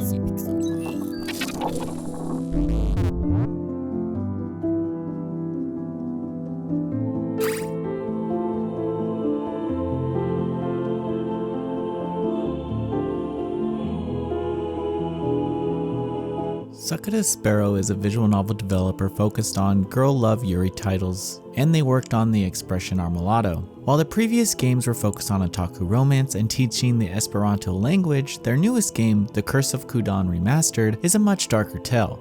Sakura Sparrow is a visual novel developer focused on girl love yuri titles, and they worked on the expression Armolado. While the previous games were focused on otaku romance and teaching the Esperanto language, their newest game, The Curse of Kudan Remastered, is a much darker tale.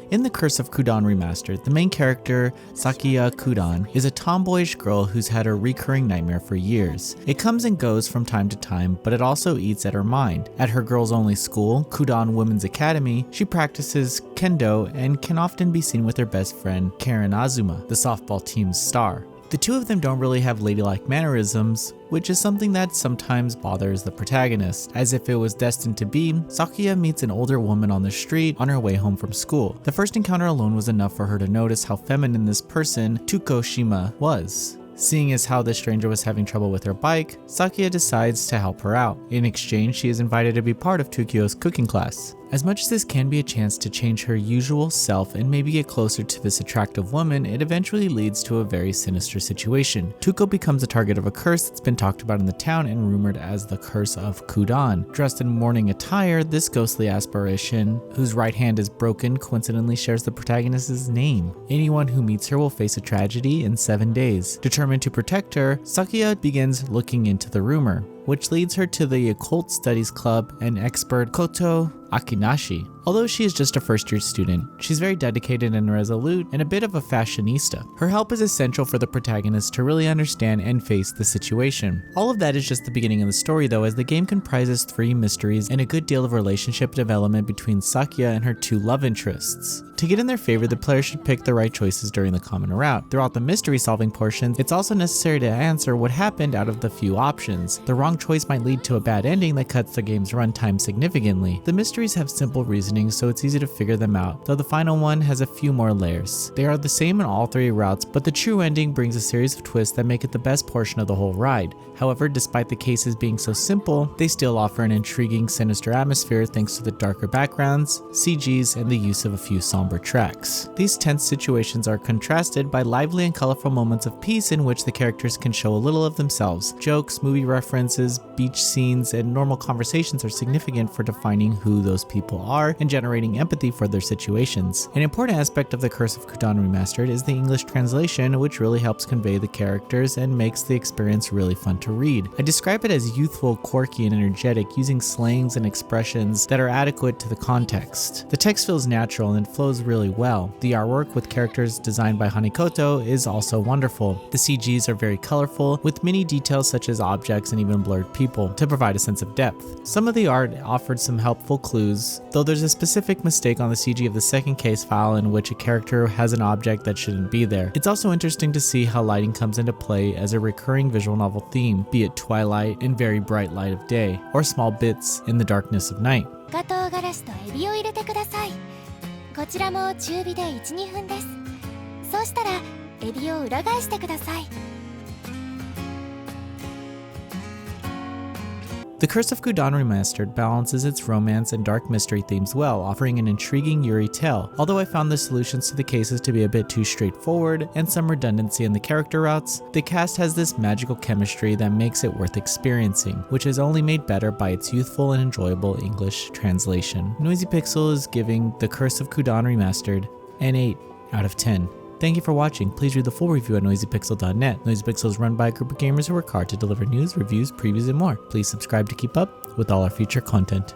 In The Curse of Kudan Remastered, the main character, Sakiya Kudan, is a tomboyish girl who's had a recurring nightmare for years. It comes and goes from time to time, but it also eats at her mind. At her girls-only school, Kudan Women's Academy, she practices kendo and can often be seen with her best friend, Karen Azuma, the softball team's star. The two of them don't really have ladylike mannerisms, which is something that sometimes bothers the protagonist. As if it was destined to be, Sakuya meets an older woman on the street on her way home from school. The first encounter alone was enough for her to notice how feminine this person, Tukoshima, was. Seeing as how this stranger was having trouble with her bike, Sakuya decides to help her out. In exchange, she is invited to be part of Tukyo's cooking class. As much as this can be a chance to change her usual self and maybe get closer to this attractive woman, it eventually leads to a very sinister situation. Tuko becomes a target of a curse that's been talked about in the town and rumored as the Curse of Kudan. Dressed in mourning attire, this ghostly apparition, whose right hand is broken, coincidentally shares the protagonist's name. Anyone who meets her will face a tragedy in 7 days. Determined to protect her, Sakuya begins looking into the rumor, which leads her to the Occult Studies Club and expert Koto Akinashi. Although she is just a first-year student, she's very dedicated and resolute and a bit of a fashionista. Her help is essential for the protagonist to really understand and face the situation. All of that is just the beginning of the story though, as the game comprises 3 mysteries and a good deal of relationship development between Sakuya and her 2 love interests. To get in their favor, the player should pick the right choices during the common route. Throughout the mystery solving portions, it's also necessary to answer what happened out of the few options. The wrong choice might lead to a bad ending that cuts the game's runtime significantly. The mysteries have simple reasoning, so it's easy to figure them out, though the final one has a few more layers. They are the same in all 3 routes, but the true ending brings a series of twists that make it the best portion of the whole ride. However, despite the cases being so simple, they still offer an intriguing, sinister atmosphere thanks to the darker backgrounds, CGs, and the use of a few somber tracks. These tense situations are contrasted by lively and colorful moments of peace in which the characters can show a little of themselves. Jokes, movie references, beach scenes, and normal conversations are significant for defining who those people are and generating empathy for their situations. An important aspect of The Curse of Kudan Remastered is the English translation, which really helps convey the characters and makes the experience really fun to read. I describe it as youthful, quirky, and energetic, using slangs and expressions that are adequate to the context. The text feels natural and flows really well. The artwork, with characters designed by Hanikoto, is also wonderful. The CGs are very colorful, with many details such as objects and even blurred people, to provide a sense of depth. Some of the art offered some helpful clues, though there's a specific mistake on the CG of the second case file in which a character has an object that shouldn't be there. It's also interesting to see how lighting comes into play as a recurring visual novel theme, be it twilight and very bright light of day, or small bits in the darkness of night. 赤唐辛子とエビを入れてください。こちらも中火で 1,2 分です。そうしたらエビを裏返してください。 The Curse of Kudan Remastered balances its romance and dark mystery themes well, offering an intriguing Yuri tale. Although I found the solutions to the cases to be a bit too straightforward and some redundancy in the character routes, the cast has this magical chemistry that makes it worth experiencing, which is only made better by its youthful and enjoyable English translation. Noisy Pixel is giving The Curse of Kudan Remastered an 8 out of 10. Thank you for watching. Please read the full review at noisypixel.net. NoisyPixel is run by a group of gamers who work hard to deliver news, reviews, previews, and more. Please subscribe to keep up with all our future content.